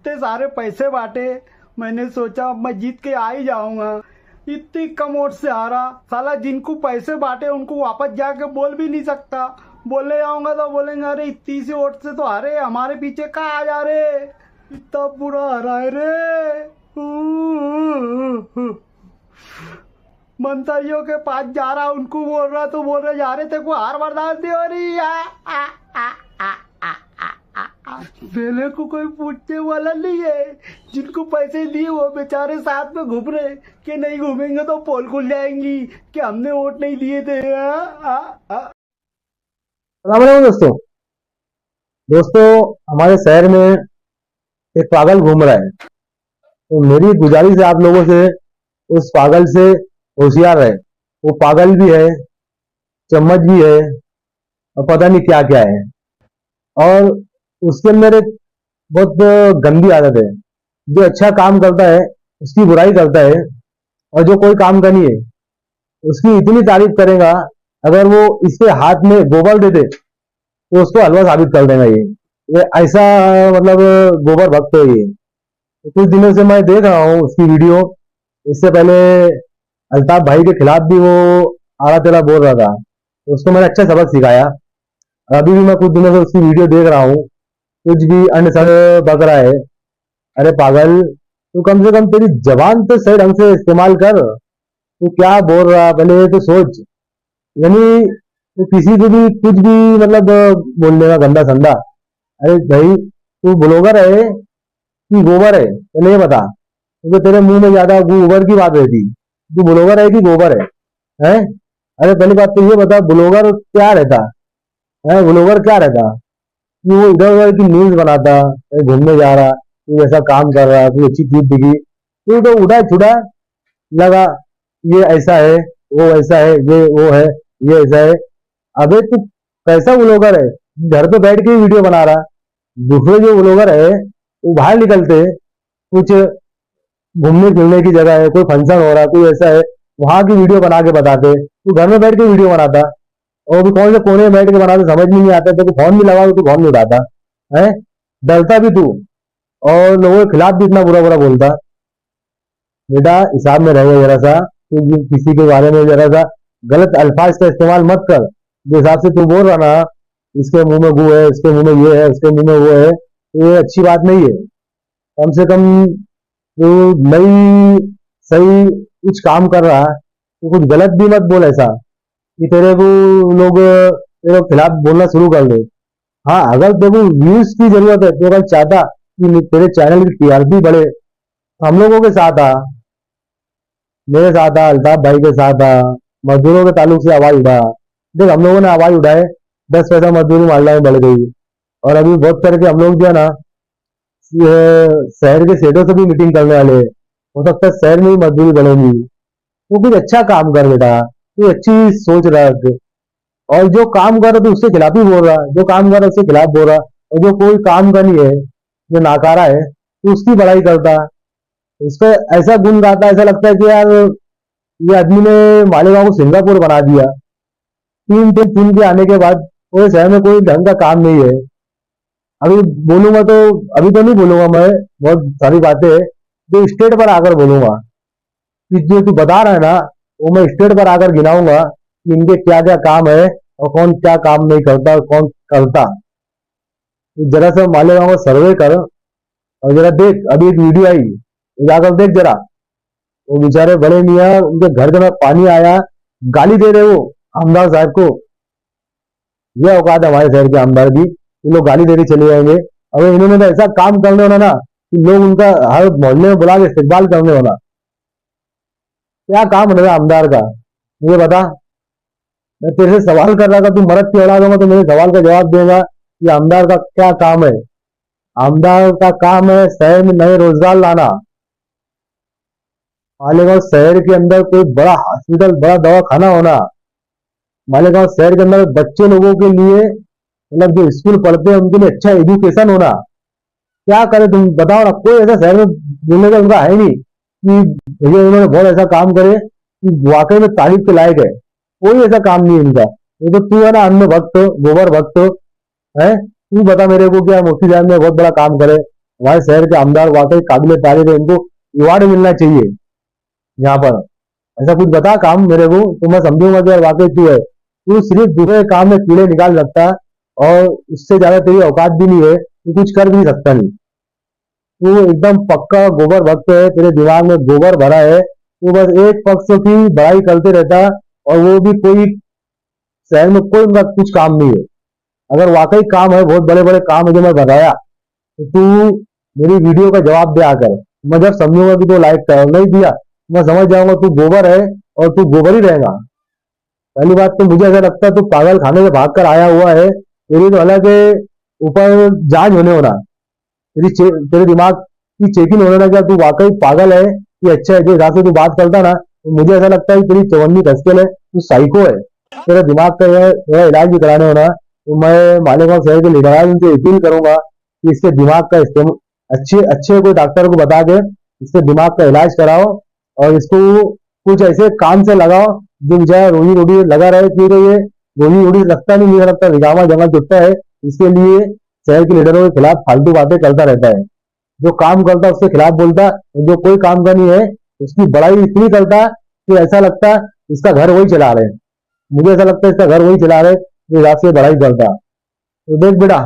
इतने सारे पैसे बांटे, मैंने सोचा अब मैं जीत के आ ही जाऊंगा। इतनी कम वोट से हारा। साला जिनको पैसे बांटे उनको वापस जाके बोल भी नहीं सकता। बोले जाऊंगा तो बोलेंगे अरे इतनी सी वोट से तो हारे, हमारे पीछे कहाँ आ जा रे। इतना बुरा हारा है रे। मंत्रियों के पास जा रहा, उनको बोल रहा तो बोल रहे जा रहे थे को हार बर्दाश्त नहीं हो रही। पहले को कोई पूछने वाला नहीं है। जिनको पैसे दिए वो बेचारे साथ में घूम रहे कि नहीं घूमेंगे तो पोल खुल जाएंगी कि हमने वोट नहीं दिए थे। अस्सलाम दोस्तों दोस्तों हमारे शहर में एक पागल घूम रहा है, तो मेरी गुजारिश है आप लोगों से, उस पागल से होशियार रहे। वो पागल भी है, चम्मच भी है और पता नहीं क्या क्या है। और उसके अंदर एक बहुत गंदी आदत है। जो अच्छा काम करता है उसकी बुराई करता है, और जो कोई काम का नहीं है उसकी इतनी तारीफ करेगा। अगर वो इसके हाथ में गोबर दे दे तो उसको हलवा साबित कर देगा। ये ऐसा मतलब गोबर भक्त है ये। तो कुछ दिनों से मैं देख रहा हूँ उसकी वीडियो। इससे पहले अल्ताफ भाई के खिलाफ भी वो आड़ा तेड़ा बोल रहा था, तो उसको मैंने अच्छा सबक सिखाया। अभी भी मैं कुछ दिनों से उसकी वीडियो देख रहा हूँ, कुछ भी अन्य सर बक रहा है। अरे पागल, तू कम से कम तेरी जबान तो सही ढंग से इस्तेमाल कर। तू क्या बोल रहा पहले ये तो सोच। यानी तो किसी को भी कुछ भी मतलब बोल देगा गंदा संदा। अरे भाई, तू ब्लॉगर है कि गोबर है, पहले ये बता। क्योंकि तेरे मुंह में ज्यादा गोबर की बात रहती। तू ब्लॉगर है कि गोबर है? अरे पहली बात तो ये बता, ब्लॉगर क्या रहता है? ब्लॉगर क्या रहता कि वो इधर उधर की न्यूज बनाता, घूमने जा रहा, तू ऐसा काम कर रहा, तू अच्छी चीज दिखी, तू तो उड़ा छुड़ा लगा, ये ऐसा है, वो ऐसा है, ये वो है, ये ऐसा है। अबे तू कैसा व्लॉगर है? घर पे बैठ के ही वीडियो बना रहा। दूसरे जो व्लॉगर है वो बाहर निकलते, कुछ घूमने फिरने की जगह है, कोई फंक्शन हो रहा है, कोई ऐसा है, वहां की वीडियो बना के बताते। तू घर में बैठ के वीडियो बनाता, और भी कौन से कोने में बैठ के बनाते समझ में नहीं आता। तो फोन भी लगा तो फोन नहीं उठाता है, डरता भी तू, और लोगों के खिलाफ भी इतना बुरा बुरा बोलता। बेटा हिसाब में रहेगा जरा सा। तू किसी के बारे में जरा सा गलत अल्फाज का इस्तेमाल मत कर। जिस हिसाब से तू बोल रहा ना, इसके मुंह में गू है, इसके मुंह में ये है, इसके मुंह में वो है, तो ये अच्छी बात नहीं है। कम से कम तू नई सही कुछ काम कर रहा है तो कुछ गलत भी मत बोल ऐसा कि तेरे को लोग तेरे खिलाफ बोलना शुरू कर दे। हाँ, अगर तेरे को व्यूज की जरूरत है, तो अगर चाहता कि तेरे चैनल की टीआरपी बढ़े, हम लोगों के साथ आ, मेरे साथ आ, अल्ताफ भाई के साथ आ, मजदूरों के ताल्लुक से आवाज उठा। देख, हम लोगों ने आवाज उठाए, 10 पैसा मजदूरी मोहल्ला में बढ़ गई। और अभी बहुत तरह के हम लोग जो है ना, शहर के सेठों से भी मीटिंग करने वाले हैं। हो सकता है शहर में ही मजदूरी बढ़ेगी। तो कुछ अच्छा काम कर बेटा, तू अच्छी सोच रख। और जो काम कर रहा है तो उसके खिलाफ ही बोल रहा, जो काम कर रहा है उसके खिलाफ बोल रहा, और जो कोई काम का नहीं है, जो नाकारा है, तो उसकी बड़ाई करता, उसका ऐसा गुण गाता, ऐसा लगता है कि यार ये आदमी ने मालेगांव को सिंगापुर बना दिया। 3 दिन चुन के आने के बाद वो शहर में कोई ढंग का काम नहीं है। अभी बोलूंगा तो, अभी तो नहीं बोलूंगा मैं, बहुत सारी बातें जो स्टेट पर आकर बोलूंगा। कि जो तू बता रहा है ना, वो मैं स्टेट पर आकर गिनाऊंगा कि इनके क्या क्या काम है और कौन क्या काम नहीं करता और कौन करता। तो जरा सा मालेगांव का सर्वे कर, और जरा देख, अभी एक वीडियो आई, जाकर देख जरा। वो बेचारे बड़े मियाँ, उनके घर के में पानी आया, गाली दे रहे वो आमदार साहब को। यह औकात है हमारे शहर के आमदार की, ये लोग गाली देके चले जाएंगे। अगर इन्होंने तो ऐसा काम करने होना ना कि लोग उनका हर मोहल्ले में बुला के इस्तेकबाल करने होना। क्या काम होगा आमदार का, मुझे बता। मैं तेरे से सवाल कर रहा था, तू मरद की औलाद होगा तो मेरे सवाल का जवाब देगा कि आमदार का क्या काम है। आमदार का काम है शहर में नए रोजगार लाना। मालेगांव शहर के अंदर कोई बड़ा हॉस्पिटल, बड़ा दवाखाना होना। मालेगांव शहर के अंदर बच्चे लोगों के लिए, मतलब जो स्कूल पढ़ते हैं उनके लिए अच्छा एजुकेशन होना। क्या करे तुम बताओ ना। कोई ऐसा शहर में बोलने का उनका है नहीं कि भैया उन्होंने बहुत ऐसा काम करे कि वाकई में तारीफ के लायक है। कोई ऐसा काम नहीं है इनका। ये तो तू है ना अन्न भक्त, गोबर भक्त है। तू बता मेरे को क्या मुफ्ती साहब ने बहुत बड़ा काम करे, हमारे शहर के आमदार वाकई काबिल तारीफ है, इनको अवार्ड मिलना चाहिए यहाँ पर। ऐसा कुछ बता काम मेरे को तो मैं समझूंगा कि यार वाकई तू है, तू सिर्फ दूसरे काम में कीड़े निकाल सकता है और उससे ज्यादा तेरी औकात भी नहीं है, तू कुछ कर भी सकता नहीं। तू एकदम पक्का गोबर भक्त है, तेरे दिमाग में गोबर भरा है, तू बस एक पक्ष की बड़ाई करते रहता है और वो भी कोई शहर में कोई उनका कुछ काम नहीं है। अगर वाकई काम है, बहुत बड़े बड़े काम है जो मैं बताया, तो तू मेरी वीडियो का जवाब दे आकर। मैं जब समझूंगा कि तू लाइक कर नहीं दिया, मैं समझ जाऊंगा तू गोबर है और तू गोबर ही रहेगा। पहली बात तो मुझे ऐसा लगता है तू पागल खाने से भाग कर आया हुआ है, तेरी तो हालांकि ऊपर जांच होने होना, तेरे दिमाग की चेकिंग होने ना, क्या तू वाकई पागल है कि अच्छा है। जो हिसाब से तू बात करता ना, तो मुझे ऐसा लगता है कि तेरी चवन्नी धसकेल है, तू साइको है। तेरा दिमाग का यह इलाज भी कराने होना, तो मैं मालेगांव शहर के लीडर उनसे अपील करूंगा कि इसके दिमाग का इस्तेमाल अच्छे अच्छे कोई डॉक्टर को बता के इसके दिमाग का इलाज कराओ और इसको कुछ ऐसे काम से लगाओ जो बेचारा रोजी रोटी लगा रहे, क्योंकि ये रोजी रोटी लगता नहीं, मुझे लगता निगामा जंगल जुटता है। इसके लिए शहर के लीडरों के खिलाफ फालतू बातें करता रहता है। जो काम करता है उसके खिलाफ बोलता, जो कोई काम का नहीं है उसकी बड़ाई इतनी करता कि ऐसा लगता इसका घर वही चला रहे। मुझे ऐसा लगता है इसका घर वही चला रहे जो हिसाब से बड़ाई करता। तो देख बेटा,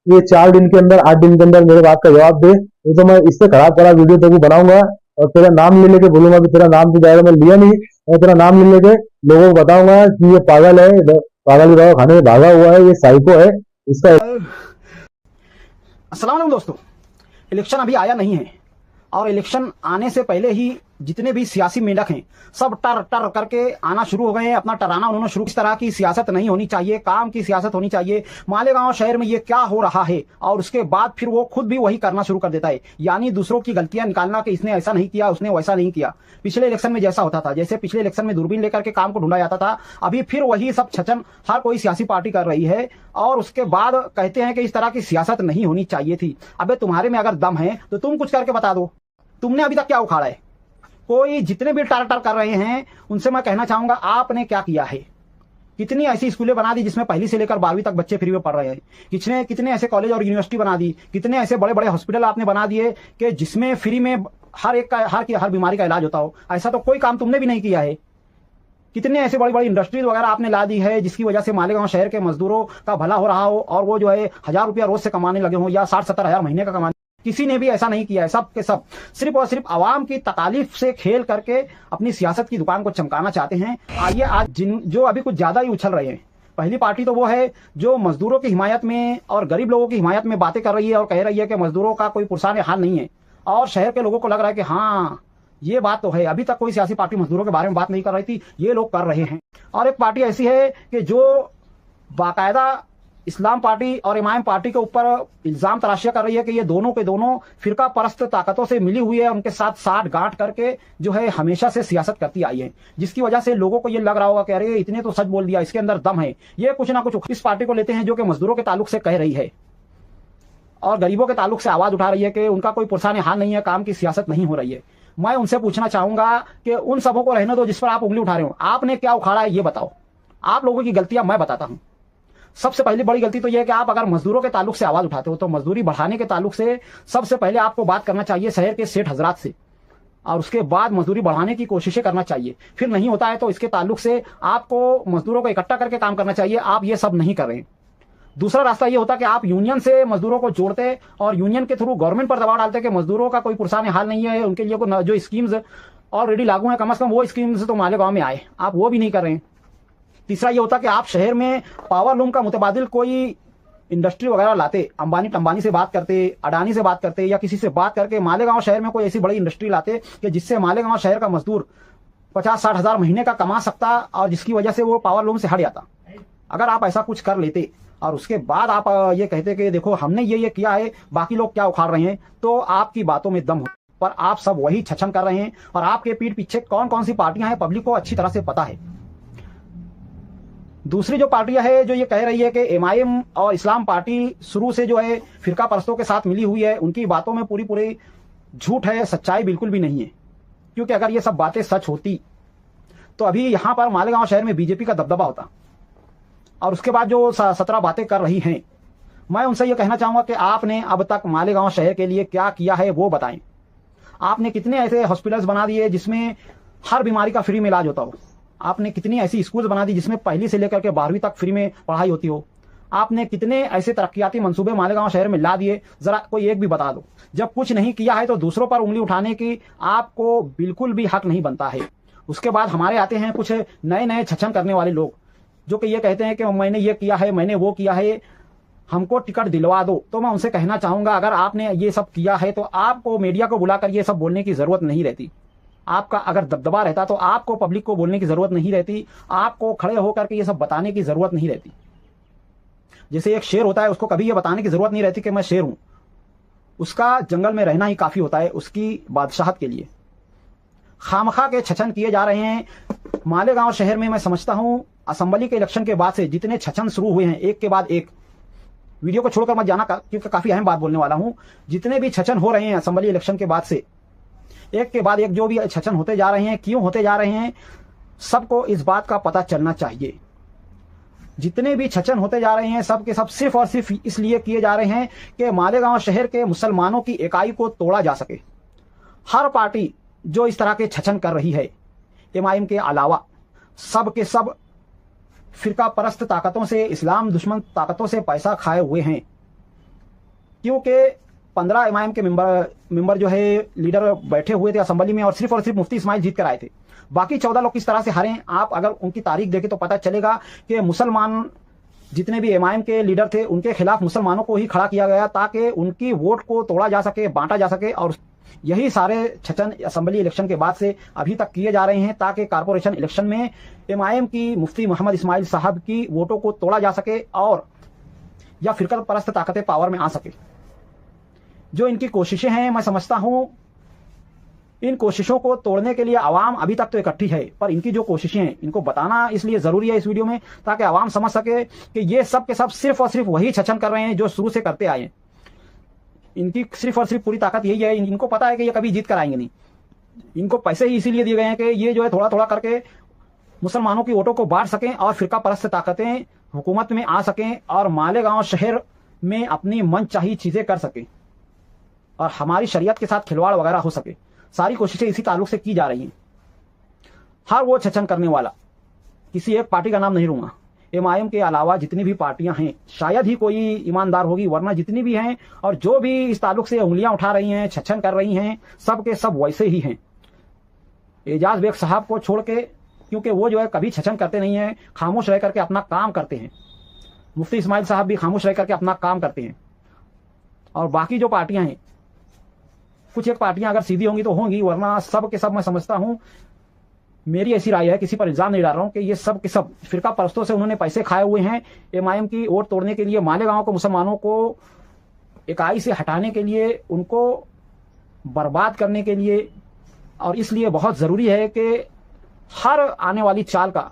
ये 4 दिन के अंदर 8 दिन के अंदर मेरे बात का जवाब दे, तो मैं इससे खराब खराब वीडियो तेरे को बनाऊंगा और तेरा नाम ले लेके बोलूंगा कि तेरा नाम तो जाएगा, मैं लिया नहीं, और तेरा नाम ले लेके लोगों को बताऊंगा कि ये पागल है, पागल दवा खाने में भागा हुआ है, ये साइको है। इसका अस्सलाम वालेकुम दोस्तों, इलेक्शन अभी आया नहीं है और इलेक्शन आने से पहले ही जितने भी सियासी मेंढक हैं सब टर टर करके आना शुरू हो गए हैं, अपना टराना उन्होंने शुरू। इस तरह की सियासत नहीं होनी चाहिए, काम की सियासत होनी चाहिए। मालेगांव शहर में ये क्या हो रहा है और उसके बाद फिर वो खुद भी वही करना शुरू कर देता है, यानी दूसरों की गलतियां निकालना कि इसने ऐसा नहीं किया, उसने वैसा नहीं किया। पिछले इलेक्शन में जैसा होता था, जैसे पिछले इलेक्शन में दूरबीन लेकर के काम को ढूंढा जाता था, अभी फिर वही सब छचन हर कोई सियासी पार्टी कर रही है और उसके बाद कहते हैं कि इस तरह की सियासत नहीं होनी चाहिए थी। अबे तुम्हारे में अगर दम है तो तुम कुछ करके बता दो, तुमने अभी तक क्या उखाड़ा है? कोई जितने भी टार कर रहे हैं उनसे मैं कहना चाहूंगा आपने क्या किया है? कितनी ऐसी स्कूलें बना दी जिसमें पहली से लेकर 12वीं तक बच्चे फ्री में पढ़ रहे हैं? कितने ऐसे कॉलेज और यूनिवर्सिटी बना दी? कितने ऐसे बड़े बड़े हॉस्पिटल आपने बना दिए कि जिसमें फ्री में हर एक का हर बीमारी का इलाज होता हो? ऐसा तो कोई काम तुमने भी नहीं किया है। कितने ऐसे बड़ी बड़ी इंडस्ट्रीज वगैरह आपने ला दी है जिसकी वजह से मालेगांव शहर के मजदूरों का भला हो रहा हो और वो जो है 1000 रुपया रोज से कमाने लगे हो या 60-70 हजार महीने का कमाने। किसी ने भी ऐसा नहीं किया है। सब के सब सिर्फ और सिर्फ आवाम की तकालीफ से खेल करके अपनी सियासत की दुकान को चमकाना चाहते हैं। आइए आज जो अभी कुछ ज्यादा ही उछल रहे हैं, पहली पार्टी तो वो है जो मजदूरों की हिमायत में और गरीब लोगों की हिमायत में बातें कर रही है और कह रही है कि मजदूरों का कोई पुरसान हाल नहीं है, और शहर के लोगों को लग रहा है कि हाँ ये बात तो है। अभी तक कोई सियासी पार्टी मजदूरों के बारे में बात नहीं कर रही थी, ये लोग कर रहे हैं। और एक पार्टी ऐसी है कि जो बाकायदा इस्लाम पार्टी और इमाम पार्टी के ऊपर इल्जाम तराशियां कर रही है कि ये दोनों के दोनों फिरका परस्त ताकतों से मिली हुई है, उनके साथ साठ गांठ करके जो है हमेशा से सियासत करती आई है, जिसकी वजह से लोगों को ये लग रहा होगा कि अरे इतने तो सच बोल दिया, इसके अंदर दम है। ये कुछ ना कुछ इस पार्टी को लेते हैं जो कि मजदूरों के ताल्लुक से कह रही है और गरीबों के ताल्लुक से आवाज उठा रही है कि उनका कोई पुरसान हाल नहीं है, काम की सियासत नहीं हो रही है। मैं उनसे पूछना चाहूंगा कि उन सबों को रहने दो जिस पर आप उंगली उठा रहे हो। आपने क्या उखाड़ा है ये बताओ। आप लोगों की गलतियां मैं बताता हूं। सबसे पहली बड़ी गलती तो यह है कि आप अगर मजदूरों के ताल्लुक से आवाज उठाते हो तो मजदूरी बढ़ाने के ताल्लुक से सबसे पहले आपको बात करना चाहिए शहर के सेठ हजरात से और उसके बाद मजदूरी बढ़ाने की कोशिशें करना चाहिए। फिर नहीं होता है तो इसके ताल्लुक से आपको मजदूरों को इकट्ठा करके काम करना चाहिए। आप ये सब नहीं कर रहे हैं। दूसरा रास्ता ये होता कि आप यूनियन से मजदूरों को जोड़ते और यूनियन के थ्रू गवर्नमेंट पर दबाव डालते कि मजदूरों का कोई पुरसान हाल नहीं है, उनके लिए जो स्कीम्स ऑलरेडी लागू है कम से कम वो स्कीम्स तो मालेगांव में आए। आप वो भी नहीं कर रहे हैं। तीसरा ये होता कि आप शहर में पावर लूम का मुतबादिल कोई इंडस्ट्री वगैरह लाते, अंबानी से बात करते, अडानी से बात करते या किसी से बात करके मालेगांव शहर में कोई ऐसी बड़ी इंडस्ट्री लाते कि जिससे मालेगांव शहर का मजदूर 50-60 हजार महीने का कमा सकता और जिसकी वजह से वो पावर लूम से हट जाता। अगर आप ऐसा कुछ कर लेते और उसके बाद आप ये कहते कि देखो हमने ये किया है, बाकी लोग क्या उखाड़ रहे हैं, तो आपकी बातों में दम हो। पर आप सब वही छछन कर रहे हैं और आपके पीठ पीछे कौन कौन सी पार्टियां हैं पब्लिक को अच्छी तरह से पता है। दूसरी जो पार्टियां है जो ये कह रही है कि एमआईएम और इस्लाम पार्टी शुरू से जो है फिरका परस्तों के साथ मिली हुई है, उनकी बातों में पूरी झूठ है, सच्चाई बिल्कुल भी नहीं है। क्योंकि अगर ये सब बातें सच होती तो अभी यहां पर मालेगांव शहर में बीजेपी का दबदबा होता। और उसके बाद जो 17 बातें कर रही हैं मैं उनसे ये कहना चाहूँगा कि आपने अब तक मालेगांव शहर के लिए क्या किया है वो बताएं। आपने कितने ऐसे हॉस्पिटल्स बना दिए जिसमें हर बीमारी का फ्री में इलाज होता हो? आपने कितनी ऐसी स्कूल्स बना दी जिसमें पहली से लेकर के 12वीं तक फ्री में पढ़ाई होती हो? आपने कितने ऐसे तरक्याती मंसूबे मालेगांव शहर में ला दिए? जरा कोई एक भी बता दो। जब कुछ नहीं किया है तो दूसरों पर उंगली उठाने की आपको बिल्कुल भी हक नहीं बनता है। उसके बाद हमारे आते हैं कुछ नए नए छछन करने वाले लोग जो कि ये कहते हैं कि मैंने ये किया है, मैंने वो किया है, हमको टिकट दिलवा दो। तो मैं उनसे कहना चाहूंगा, अगर आपने ये सब किया है तो आपको मीडिया को बुलाकर ये सब बोलने की जरूरत नहीं रहती। आपका अगर दबदबा रहता तो आपको पब्लिक को बोलने की जरूरत नहीं रहती, आपको खड़े होकर के ये सब बताने की जरूरत नहीं रहती। जैसे एक शेर होता है, उसको कभी ये बताने की जरूरत नहीं रहती कि मैं शेर हूं, उसका जंगल में रहना ही काफी होता है उसकी बादशाहत के लिए। खामखा के छछन किए जा रहे हैं मालेगांव शहर में। मैं समझता हूं असेंबली के इलेक्शन के बाद से जितने छछन शुरू हुए हैं, एक के बाद एक, वीडियो को छोड़कर मत जाना क्योंकि काफी अहम बात बोलने वाला हूं। जितने भी छछन हो रहे हैं असेंबली इलेक्शन के बाद से, एक के बाद एक जो भी छछन होते जा रहे हैं, क्यों होते जा रहे हैं, सबको इस बात का पता चलना चाहिए। जितने भी छछन होते जा रहे हैं सब के सब सिर्फ और सिर्फ इसलिए किए जा रहे हैं कि मालेगांव शहर के मुसलमानों की इकाई को तोड़ा जा सके। हर पार्टी जो इस तरह के छछन कर रही है, एमआईएम के अलावा सब के सब फिरका परस्त ताकतों से, इस्लाम दुश्मन ताकतों से पैसा खाए हुए हैं। क्योंकि 15 एमआईएम के मेंबर जो है लीडर बैठे हुए थे असेंबली में और सिर्फ मुफ्ती इस्माइल जीत कर आए थे। बाकी 14 लोग किस तरह से हारे, आप अगर उनकी तारीख देखें तो पता चलेगा कि मुसलमान जितने भी एमआईएम के लीडर थे उनके खिलाफ मुसलमानों को ही खड़ा किया गया ताकि उनकी वोट को तोड़ा जा सके, बांटा जा सके। और यही सारे छछन असेंबली इलेक्शन के बाद से अभी तक किए जा रहे हैं ताकि कारपोरेशन इलेक्शन में एमआईएम की मुफ्ती मोहम्मद इस्माइल साहब की वोटों को तोड़ा जा सके और या फिरकत परस्त ताकतें पावर में आ सके। जो इनकी कोशिशें हैं, मैं समझता हूं इन कोशिशों को तोड़ने के लिए आवाम अभी तक तो इकट्ठी है, पर इनकी जो कोशिशें हैं इनको बताना इसलिए जरूरी है इस वीडियो में ताकि आवाम समझ सके कि ये सब के सब सिर्फ और सिर्फ वही छछन कर रहे हैं जो शुरू से करते आए हैं। इनकी सिर्फ और सिर्फ पूरी ताकत यही है, इनको पता है कि ये कभी जीत कर आएंगे नहीं। इनको पैसे ही इसीलिए दिए गए हैं कि ये जो है थोड़ा थोड़ा करके मुसलमानों की वोटों को बांट सकें और फिरका परस्त ताकतें हुकूमत में आ सकें और मालेगांव शहर में अपनी मनचाही चीजें कर सकें और हमारी शरीयत के साथ खिलवाड़ वगैरह हो सके। सारी कोशिशें इसी ताल्लुक से की जा रही हैं। हर वो छछन करने वाला, किसी एक पार्टी का नाम नहीं लूंगा, एमआईएम के अलावा जितनी भी पार्टियां हैं शायद ही कोई ईमानदार होगी, वरना जितनी भी हैं और जो भी इस ताल्लुक से उंगलियां उठा रही हैं, छछन कर रही हैं, सब के सब वैसे ही हैं। एजाज बेग साहब को छोड़ के, क्योंकि वो जो है कभी छछन करते नहीं है, खामोश रह करके अपना काम करते हैं। मुफ्ती इस्माइल साहब भी खामोश रह करके अपना काम करते हैं। और बाकी जो पार्टियां हैं, कुछ एक पार्टियां अगर सीधी होंगी तो होंगी, वरना सब के सब मैं समझता हूं, मेरी ऐसी राय है, किसी पर इल्जाम नहीं डाल रहा हूं, कि ये सब के सब फिरका परस्तों से उन्होंने पैसे खाए हुए हैं एमआईएम की वोट तोड़ने के लिए, मालेगांव को मुसलमानों को इकाई से हटाने के लिए, उनको बर्बाद करने के लिए। और इसलिए बहुत जरूरी है कि हर आने वाली चाल का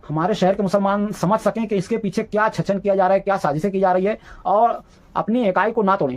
हमारे शहर के मुसलमान समझ सकें कि इसके पीछे क्या छछन किया जा रहा है, क्या साजिशें की जा रही है और अपनी इकाई को ना तोड़ें।